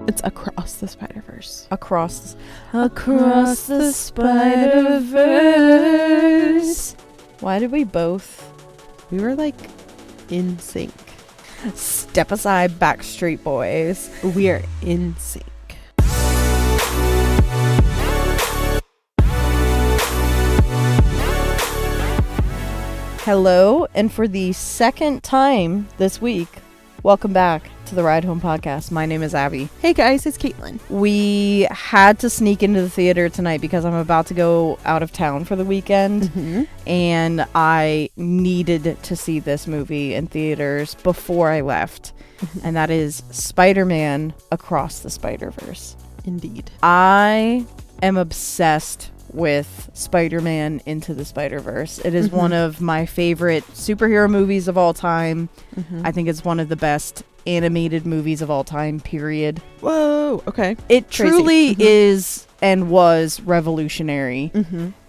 It's across the Spider-Verse. Across the Spider-Verse. Why did we both? We were like in sync. Step aside, Backstreet Boys. We are in sync. Hello, and for the second time this week, welcome back to the Ride Home Podcast. My name is Abby. Hey guys, it's Caitlin. We had to sneak into the theater tonight because I'm about to go out of town for the weekend, and I needed to see this movie in theaters before I left, and that is Spider-Man Across the Spider-Verse. Indeed. I am obsessed with Spider-Man Into the Spider-Verse. It is one of my favorite superhero movies of all time. I think it's one of the best animated movies of all time, period. Whoa, okay. It truly is and was revolutionary.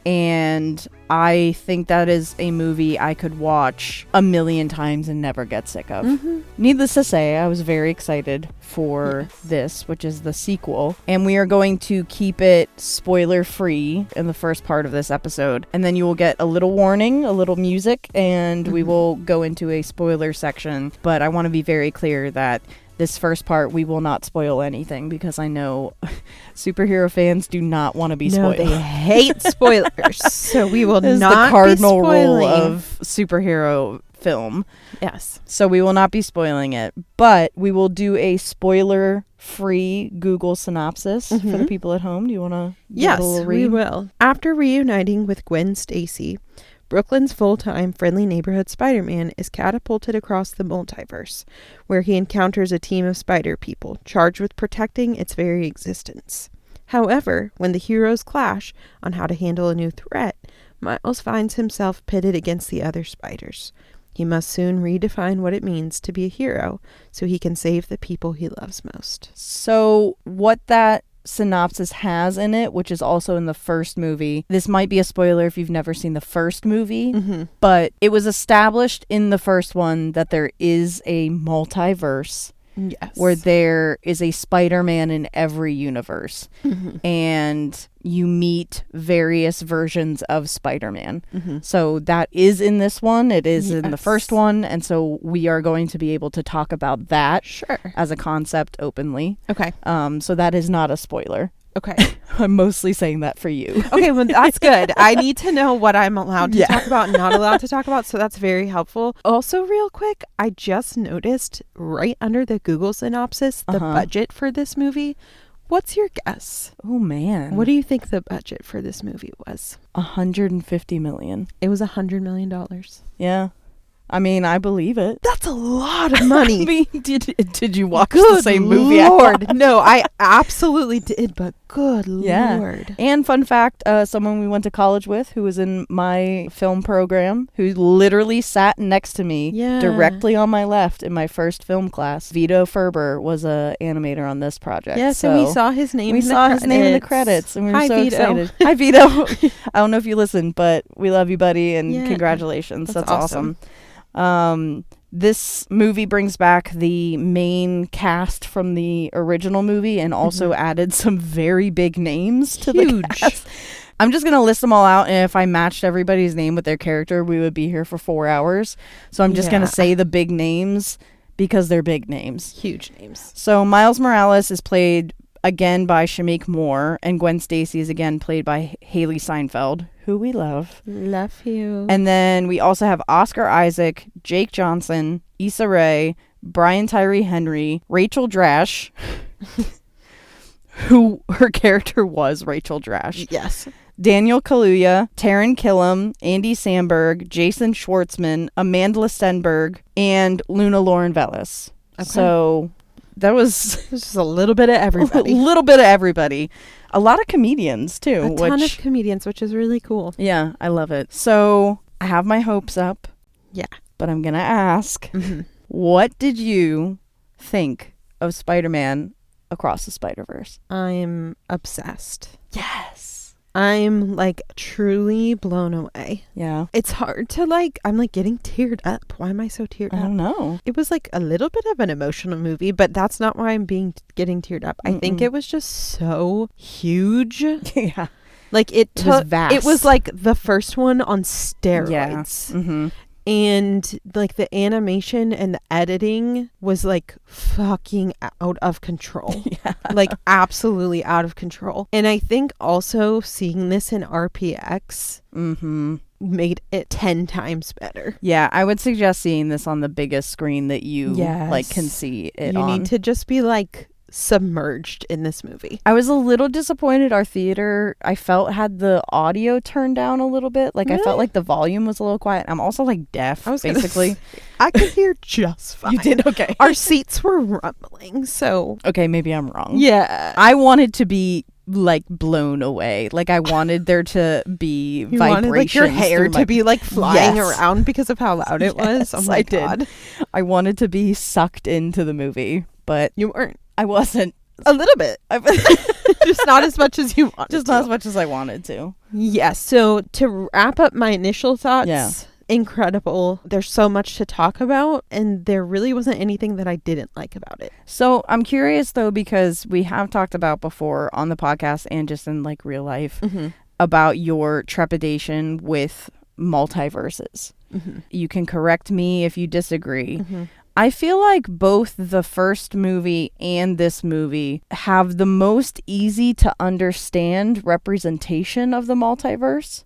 And I think that is a movie I could watch a million times and never get sick of. Needless to say, I was very excited for this, which is the sequel. And we are going to keep it spoiler-free in the first part of this episode. And then you will get a little warning, a little music, and we will go into a spoiler section. But I want to be very clear that this first part, we will not spoil anything because I know superhero fans do not want to be spoiled. No, they hate spoilers. So we will this not is the cardinal be rule of superhero film. Yes. So we will not be spoiling it, but we will do a spoiler-free Google synopsis for the people at home. Do you want to Yes, give it a little read? we will. After reuniting with Gwen Stacy, Brooklyn's full-time friendly neighborhood Spider-Man is catapulted across the multiverse, where he encounters a team of spider people charged with protecting its very existence. However, when the heroes clash on how to handle a new threat, Miles finds himself pitted against the other spiders. He must soon redefine what it means to be a hero so he can save the people he loves most. So what that synopsis has in it, which is also in the first movie, this might be a spoiler if you've never seen the first movie, but it was established in the first one that there is a multiverse. Yes. Where there is a Spider-Man in every universe. And you meet various versions of Spider-Man. So that is in this one. It is in the first one. And so we are going to be able to talk about that as a concept openly. Okay. So that is not a spoiler. Okay. I'm mostly saying that for you. Okay, well, that's good. I need to know what I'm allowed to talk about and not allowed to talk about, so that's very helpful. Also, real quick, I just noticed right under the Google synopsis, the budget for this movie. What's your guess? Oh, man. What do you think the budget for this movie was? $150 million. It was $100 million. Yeah. I mean, I believe it. That's a lot of money. I mean, did you watch the same movie? Lord. No, I absolutely did, but good Lord. And fun fact, someone we went to college with who was in my film program, who literally sat next to me directly on my left in my first film class, Vito Ferber, was a animator on this project. Yeah, so we saw his name. We saw his name in the credits, and we were Hi, so Vito. excited. Hi, Vito. I don't know if you listen, but we love you, buddy, and congratulations. That's awesome. This movie brings back the main cast from the original movie and also added some very big names to the cast. I'm just going to list them all out, and if I matched everybody's name with their character, we would be here for 4 hours. So I'm just going to say the big names because they're big names. Huge names. So Miles Morales is played again by Shameik Moore, and Gwen Stacy is again played by Haley Steinfeld, who we love. Love you. And then we also have Oscar Isaac, Jake Johnson, Issa Rae, Brian Tyree Henry, Rachel Dratch, who her character was Rachel Dratch. Yes. Daniel Kaluuya, Taron Killam, Andy Samberg, Jason Schwartzman, Amanda Stenberg, and Luna Lauren Velez. Okay. So that was just a little bit of everybody. A little bit of everybody. A lot of comedians, too. A ton of comedians, which is really cool. Yeah, I love it. So I have my hopes up. Yeah. But I'm going to ask, what did you think of Spider-Man Across the Spider-Verse? I'm obsessed. Yes. I'm like truly blown away. Yeah. It's hard to like, I'm like getting teared up. Why am I so teared I up? don't know. It was like a little bit of an emotional movie, but that's not why I'm getting teared up. I think it was just so huge. Yeah. Like it took, was vast. it was like the first one on steroids. Yeah. Mm-hmm. And like the animation and the editing was like fucking out of control. Yeah. Like absolutely out of control. And I think also seeing this in RPX made it 10 times better. Yeah, I would suggest seeing this on the biggest screen that you like can see it on. You need to just be like submerged in this movie. I was a little disappointed our theater, I felt, had the audio turned down a little bit. Like, Really? I felt like the volume was a little quiet. I'm also like deaf, basically. I could hear just fine. You did? Okay. Our seats were rumbling, so Okay, maybe I'm wrong. yeah. I wanted to be like blown away. Like, I wanted there to be You vibrations. wanted like your hair to be like flying Yes. around because of how loud it was. Oh Yes, my I did. God. I wanted to be sucked into the movie, but You weren't. I wasn't. A little bit. Just not as much as you wanted. Just not as much as I wanted to. Yes. So to wrap up my initial thoughts, Yeah. incredible. There's so much to talk about, and there really wasn't anything that I didn't like about it. So I'm curious though, because we have talked about before on the podcast and just in like real life about your trepidation with multiverses. You can correct me if you disagree. I feel like both the first movie and this movie have the most easy to understand representation of the multiverse.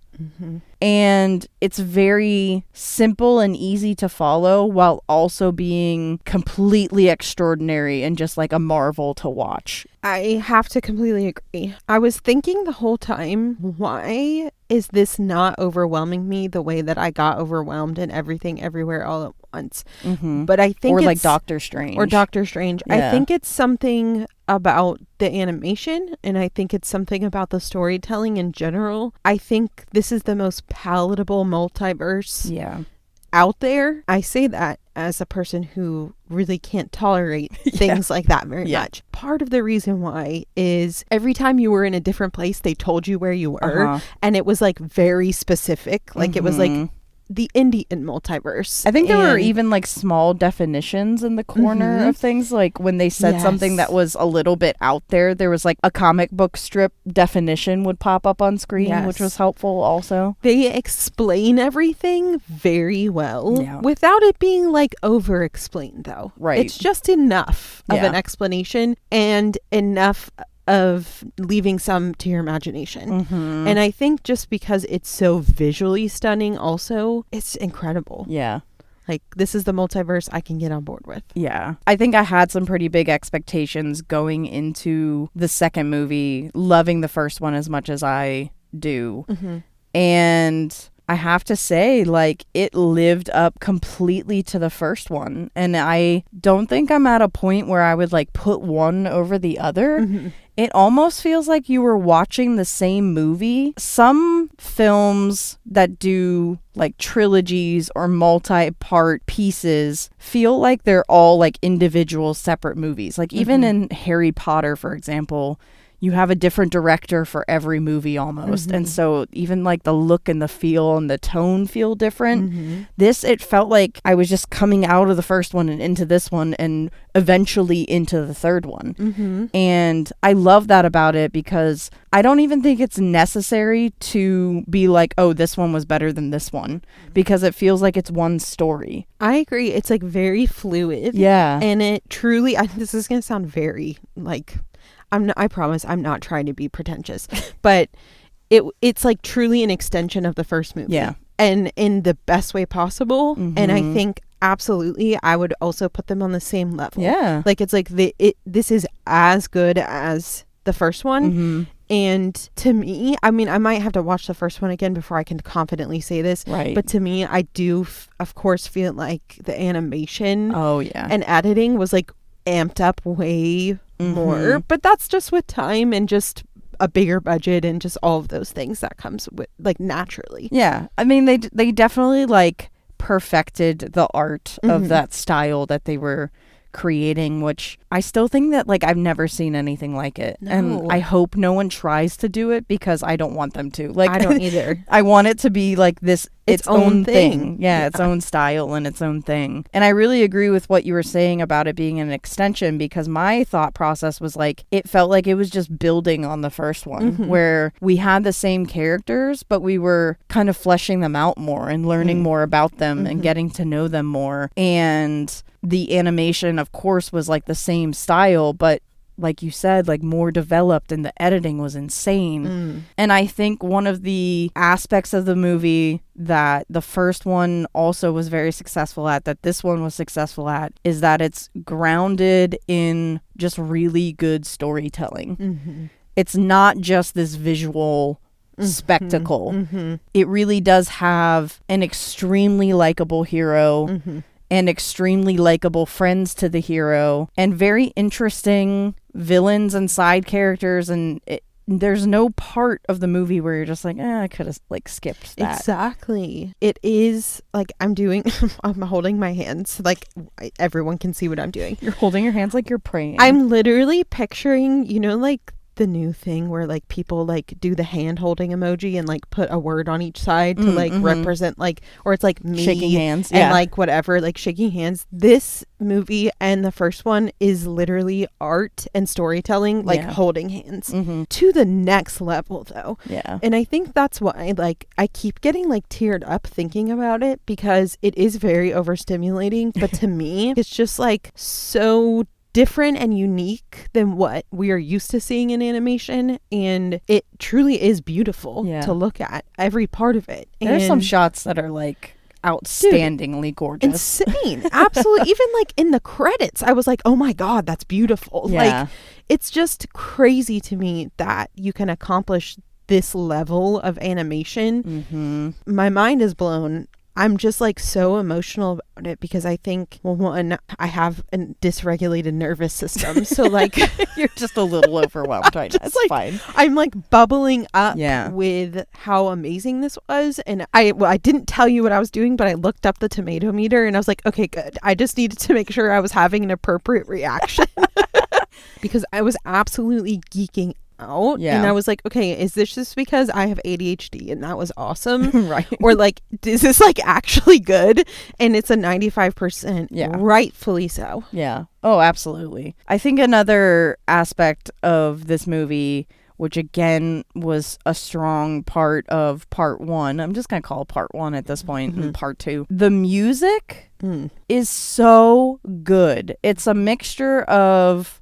And it's very simple and easy to follow while also being completely extraordinary and just like a marvel to watch. I have to completely agree. I was thinking the whole time, why is this not overwhelming me the way that I got overwhelmed in Everything Everywhere All at Once? But I think Or it's, like Doctor Strange. Or Doctor Strange. Yeah. I think it's something about the animation, and I think it's something about the storytelling in general. I think this is the most palatable multiverse out there. I say that as a person who really can't tolerate things like that very much. Part of the reason why is every time you were in a different place, they told you where you were, and it was like very specific. Like it was like the Indian multiverse. I think there were even like small definitions in the corner of things. Like when they said something that was a little bit out there, there was like a comic book strip definition would pop up on screen, which was helpful also. They explain everything very well without it being like over explained though. Right. It's just enough of an explanation and enough of leaving some to your imagination. And I think just because it's so visually stunning also, it's incredible. Yeah. Like, this is the multiverse I can get on board with. Yeah. I think I had some pretty big expectations going into the second movie, loving the first one as much as I do. And I have to say, like, it lived up completely to the first one. And I don't think I'm at a point where I would, like, put one over the other. It almost feels like you were watching the same movie. Some films that do, like, trilogies or multi-part pieces feel like they're all, like, individual separate movies. Like, even in Harry Potter, for example, you have a different director for every movie almost. And so even like the look and the feel and the tone feel different. This, it felt like I was just coming out of the first one and into this one and eventually into the third one. And I love that about it because I don't even think it's necessary to be like, oh, this one was better than this one, because it feels like it's one story. I agree. It's like very fluid. Yeah. And it truly, this is going to sound very like, I promise I'm not trying to be pretentious, but it's like truly an extension of the first movie. Yeah. And in the best way possible. And I think absolutely I would also put them on the same level. Yeah. Like it's like this is as good as the first one. And to me, I mean, I might have to watch the first one again before I can confidently say this. Right. But to me, I do, of course, feel like the animation and editing was like amped up way more. But that's just with time and just a bigger budget and just all of those things that comes with like naturally. Yeah. I mean, they definitely like perfected the art of that style that they were creating, which I still think that like I've never seen anything like it. No. And I hope no one tries to do it because I don't want them to. Like I don't either. I want it to be like this its own thing. Yeah, its own style and its own thing. And I really agree with what you were saying about it being an extension, because my thought process was like it felt like it was just building on the first one, where we had the same characters, but we were kind of fleshing them out more and learning more about them and getting to know them more. And the animation, of course, was like the same style, but like you said, like more developed, and the editing was insane. And I think one of the aspects of the movie that the first one also was very successful at, that this one was successful at, is that it's grounded in just really good storytelling. It's not just this visual spectacle. It really does have an extremely likable hero and extremely likable friends to the hero, and very interesting villains and side characters, and there's no part of the movie where you're just like, I could have like skipped that. Exactly. It is like I'm holding my hands like everyone can see what I'm doing. You're holding your hands like you're praying. I'm literally picturing, like the new thing where like people like do the hand holding emoji and like put a word on each side to like represent like, or it's like me shaking hands and like whatever, like shaking hands. This movie and the first one is literally art and storytelling, like holding hands to the next level though. And I think that's why like I keep getting like teared up thinking about it, because it is very overstimulating, but to me it's just like so different and unique than what we are used to seeing in animation, and it truly is beautiful to look at, every part of it. There's some shots that are like outstandingly gorgeous, insane. Absolutely. Even like in the credits I was like, oh my god, that's beautiful. Like it's just crazy to me that you can accomplish this level of animation. My mind is blown. I'm just like so emotional about it, because I think, well, one, I have a dysregulated nervous system. So like you're just a little overwhelmed right now. It's like, fine. I'm like bubbling up with how amazing this was. And I didn't tell you what I was doing, but I looked up the tomato meter and I was like, okay, good. I just needed to make sure I was having an appropriate reaction because I was absolutely geeking out. And I was like, okay, is this just because I have ADHD and that was awesome? Right. Or like, is this like actually good? And it's a 95%. Rightfully so. Yeah. Oh, absolutely. I think another aspect of this movie, which again was a strong part of part one, I'm just going to call it part one at this point, and part two. The music is so good. It's a mixture of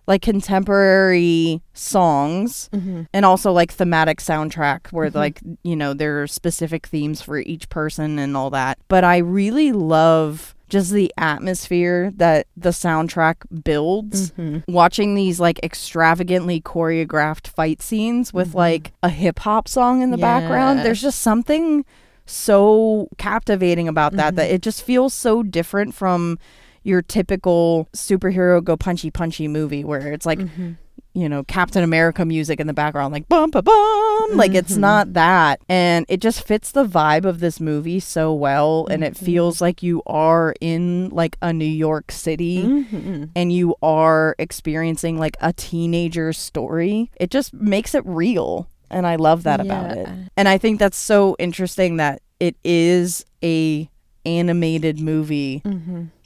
like contemporary songs and also like thematic soundtrack where like, there are specific themes for each person and all that. But I really love just the atmosphere that the soundtrack builds. Watching these like extravagantly choreographed fight scenes with like a hip hop song in the background. There's just something so captivating about that it just feels so different from your typical superhero go punchy movie where it's like, Captain America music in the background, like bum ba bum. Like it's not that. And it just fits the vibe of this movie so well. And it feels like you are in like a New York City and you are experiencing like a teenager's story. It just makes it real. And I love that about it. And I think that's so interesting that it is a animated movie.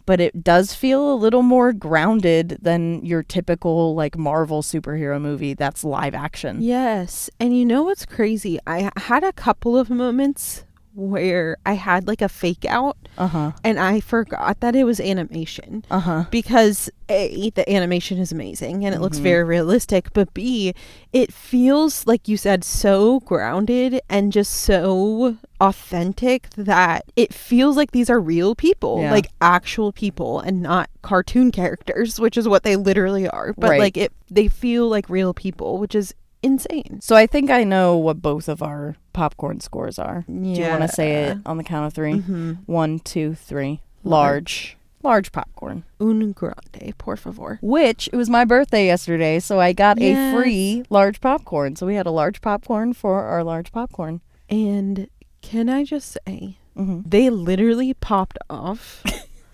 But it does feel a little more grounded than your typical like Marvel superhero movie that's live action. Yes. And you know what's crazy? I had a couple of moments where I had like a fake out and I forgot that it was animation because A, the animation is amazing and it looks very realistic, but B, it feels like you said so grounded and just so authentic that it feels like these are real people, like actual people and not cartoon characters, which is what they literally are, but like they feel like real people, which is insane. So I think I know what both of our popcorn scores are. Do you want to say it on the count of three? 1, 2, 3. Large popcorn. Un grande, por favor. Which, it was my birthday yesterday, so I got a free large popcorn. So we had a large popcorn for our large popcorn. And can I just say, they literally popped off.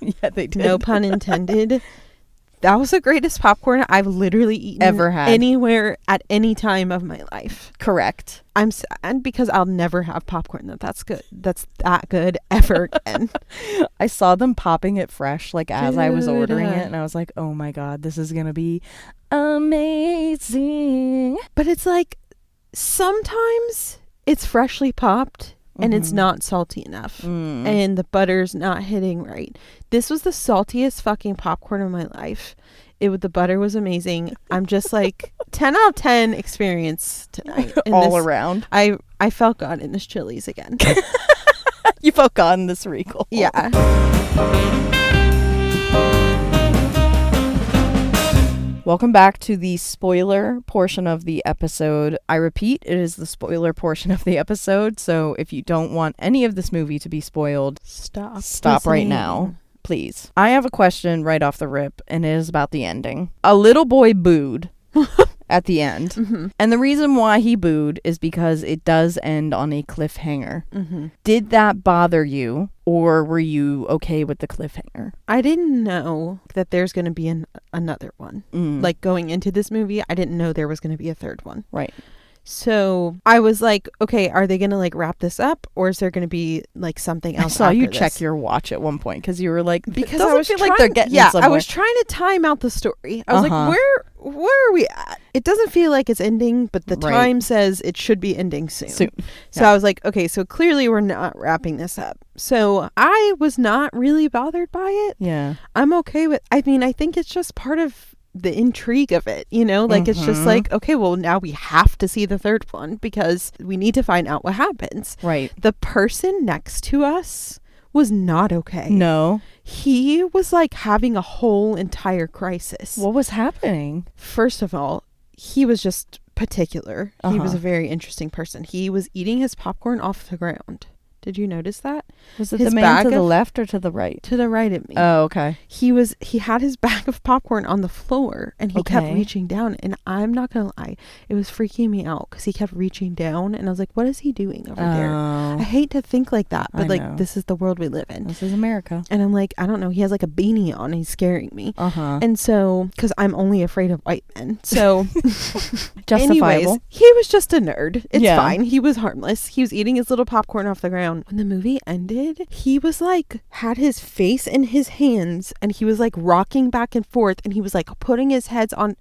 Yeah, they did. No pun intended. That was the greatest popcorn I've literally eaten Ever had. anywhere at any time of my life. Correct. I'm sad because I'll never have popcorn that's that good ever again. I saw them popping it fresh like as I was Dude. ordering it, and I was like, oh my god, this is gonna be amazing. But it's like sometimes it's freshly popped and it's not salty enough and the butter's not hitting right. This was the saltiest fucking popcorn of my life. The butter was amazing. I'm just like 10 out of 10 experience tonight. All around. I felt God in this Chili's again. You felt God in this recall. Yeah. Welcome back to the spoiler portion of the episode. I repeat, it is the spoiler portion of the episode, so if you don't want any of this movie to be spoiled, stop right listening. now, please. I have a question right off the rip, and it is about the ending. A little boy booed at the end, and the reason why he booed is because it does end on a cliffhanger. Did that bother you, or were you okay with the cliffhanger? I didn't know that there's going to be another one. Like going into this movie, I didn't know there was going to be a third one. Right. So I was like, okay, are they going to like wrap this up, or is there going to be like something else? I saw you after check this? your watch at one point because you were like, Because I was like they're getting somewhere. I was trying to time out the story. I was like, where are we at? It doesn't feel like it's ending, but the time says it should be ending soon. So I was like, okay, so clearly we're not wrapping this up. So I was not really bothered by it. Yeah. I'm okay with, I mean, I think it's just part of the intrigue of it, you know, like it's just like, okay, well now we have to see the third one because we need to find out what happens. Right. The person next to us was not okay. No. He was like having a whole entire crisis. What was happening? First of all, he was just particular. He was a very interesting person. He was eating his popcorn off the ground. Did you notice that? Was it His the man bag to the of- left or to the right? To the right of me. Oh, okay. He had his bag of popcorn on the floor and he kept reaching down, and I'm not gonna lie, it was freaking me out because he kept reaching down and I was like, what is he doing over there? I hate to think like that, but like this is the world we live in. This is America. And I'm like, I don't know, he has like a beanie on and he's scaring me. And so, because I'm only afraid of white men, so Justifiable. anyways, he was just a nerd. It's fine. He was harmless. He was eating his little popcorn off the ground. When the movie ended, he was like, had his face in his hands and he was like rocking back and forth and he was like putting his hands on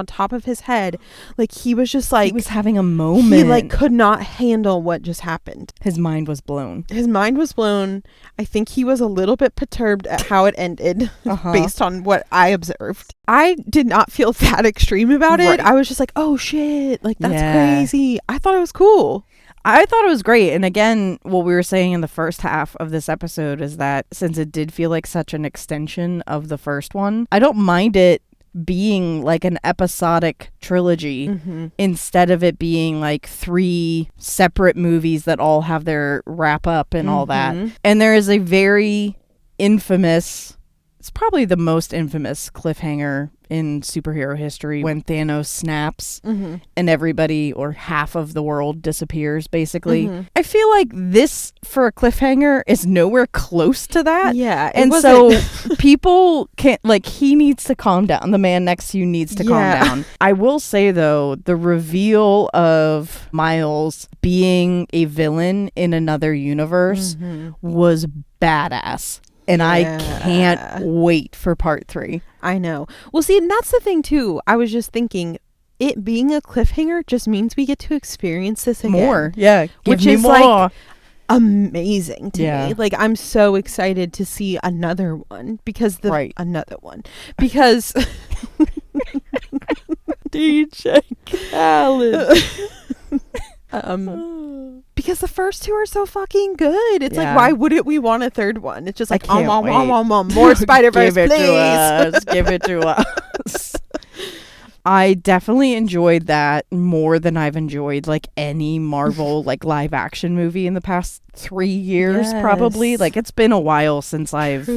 top of his head. Like he was just like, he was having a moment. He like could not handle what just happened. His mind was blown. I think he was a little bit perturbed at how it ended based on what I observed. I did not feel that extreme about it. I was just like, oh shit, like that's crazy. I thought it was cool. I thought it was great. And again, what we were saying in the first half of this episode is that since it did feel like such an extension of the first one, I don't mind it being like an episodic trilogy instead of it being like 3 separate movies that all have their wrap up and all that. And there is a very infamous, it's probably the most infamous cliffhanger in superhero history when Thanos snaps and everybody or half of the world disappears, basically. I feel like this, for a cliffhanger, is nowhere close to that. Yeah. And so people can't, like, he needs to calm down. The man next to you needs to calm down. I will say, though, the reveal of Miles being a villain in another universe was badass. And I can't wait for part 3. I know. Well, see, and that's the thing, too. I was just thinking, it being a cliffhanger just means we get to experience this again. More. Yeah. Which is, like, amazing to me. Like, I'm so excited to see another one. Because another one. Because... DJ Khaled. Because the first 2 are so fucking good. It's like, why wouldn't we want a third one? It's just like, more Spider-Verse, please. Give it to us. I definitely enjoyed that more than I've enjoyed like any Marvel like live action movie in the past 3 years, probably. Like, it's been a while since I've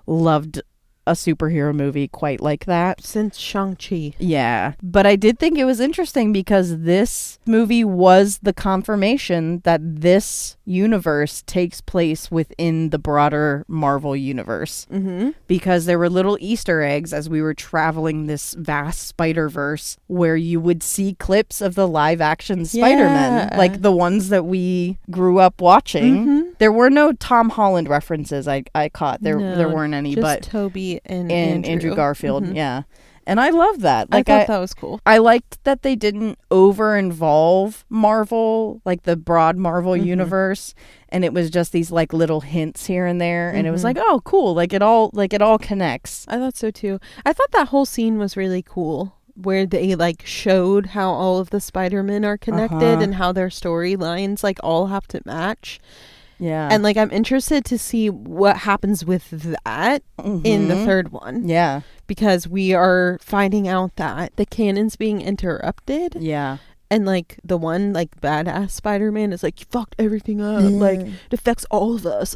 loved a superhero movie quite like that. Since Shang-Chi. Yeah. But I did think it was interesting because this movie was the confirmation that this universe takes place within the broader Marvel universe. Mm-hmm. Because there were little Easter eggs as we were traveling this vast Spider-Verse where you would see clips of the live-action Spider-Man, like the ones that we grew up watching. Mm-hmm. There were no Tom Holland references I caught. There weren't any, just but Toby and Andrew Garfield. Mm-hmm. Yeah. And I love that. Like, I thought that was cool. I liked that they didn't over-involve Marvel, like the broad Marvel universe, and it was just these like little hints here and there, and it was like, oh, cool, like it all connects. I thought so too. I thought that whole scene was really cool, where they like showed how all of the Spider-Men are connected and how their storylines like all have to match. Yeah. And like I'm interested to see what happens with that in the third one. Yeah. Because we are finding out that the canon's being interrupted. Yeah. And like the one like badass Spider-Man is like, you fucked everything up. Like it affects all of us.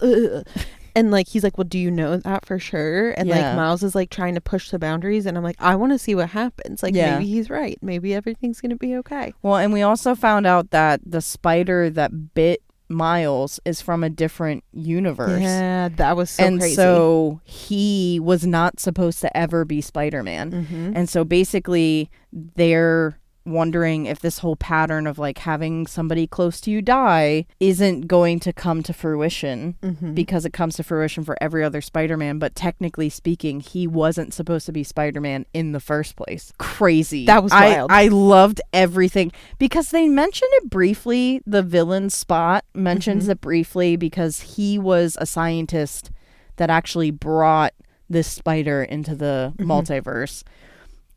And like he's like, well, do you know that for sure? And like Miles is like trying to push the boundaries, and I'm like, I want to see what happens. Like maybe he's right. Maybe everything's gonna be okay. Well, and we also found out that the spider that bit Miles is from a different universe. Yeah, that was so and crazy. So he was not supposed to ever be Spider-Man. And so basically they're wondering if this whole pattern of like having somebody close to you die isn't going to come to fruition because it comes to fruition for every other Spider-Man, but technically speaking he wasn't supposed to be Spider-Man in the first place. Crazy. That was wild. I loved everything because they mentioned it briefly. The villain Spot mentions it briefly because he was a scientist that actually brought this spider into the multiverse.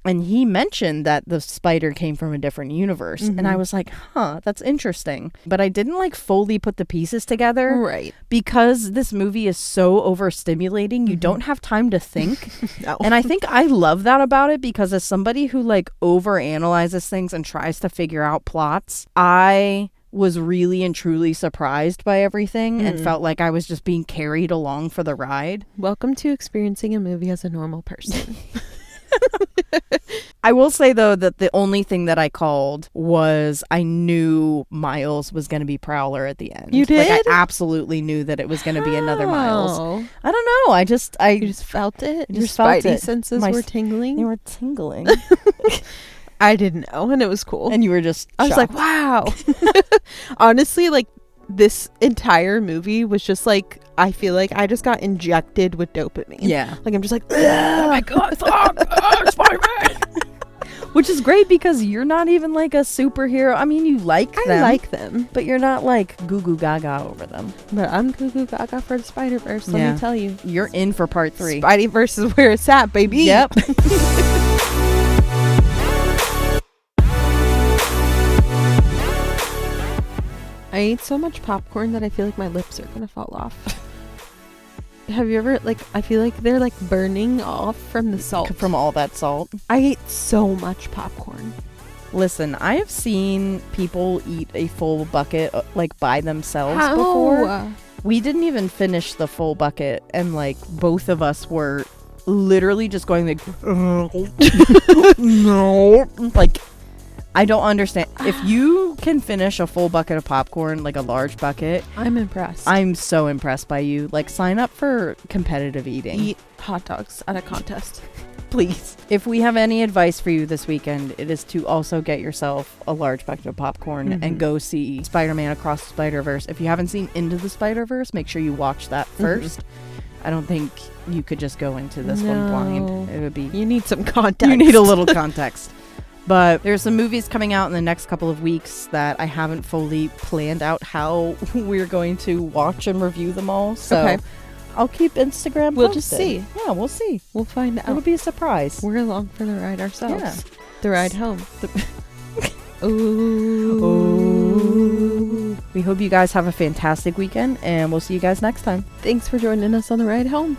And he mentioned that the spider came from a different universe. And I was like, huh, that's interesting. But I didn't like fully put the pieces together. Right. Because this movie is so overstimulating, you don't have time to think. No. And I think I love that about it because as somebody who like overanalyzes things and tries to figure out plots, I was really and truly surprised by everything and felt like I was just being carried along for the ride. Welcome to experiencing a movie as a normal person. I will say, though, that the only thing that I called was I knew Miles was going to be Prowler at the end. You did? Like, I absolutely knew that it was going to be another Miles. I don't know. You just felt it? Your just felt spidey it. senses were tingling? They were tingling. I didn't know, and it was cool. And you were just I was like, wow. Honestly, like, this entire movie was just like, I feel like I just got injected with dopamine. Yeah. Like, I'm just like, oh my god, fuck, Spider-Man. Which is great because you're not even like a superhero. I mean, you like them. I like them. But you're not like goo goo gaga over them. But I'm goo goo gaga for the Spider-Verse, let me tell you. You're in for part 3. Spideyverse is where it's at, baby. Yep. I ate so much popcorn that I feel like my lips are gonna fall off. Have you ever, like, I feel like they're like burning off from the salt. From all that salt. I ate so much popcorn. Listen, I have seen people eat a full bucket like by themselves before. We didn't even finish the full bucket, and like both of us were literally just going like, no, like. I don't understand. If you can finish a full bucket of popcorn, like a large bucket, I'm impressed. I'm so impressed by you. Like, sign up for competitive eating. Eat hot dogs at a contest. Please. If we have any advice for you this weekend, it is to also get yourself a large bucket of popcorn and go see Spider-Man Across the Spider-Verse. If you haven't seen Into the Spider-Verse, make sure you watch that first. I don't think you could just go into this one blind. It would be... You need some context. You need a little context. But there's some movies coming out in the next couple of weeks that I haven't fully planned out how we're going to watch and review them all. So I'll keep Instagram We'll posted. just see. Yeah, we'll see. We'll find out. It'll be a surprise. We're along for the ride ourselves. Yeah. The ride home. Ooh. We hope you guys have a fantastic weekend, and we'll see you guys next time. Thanks for joining us on the ride home.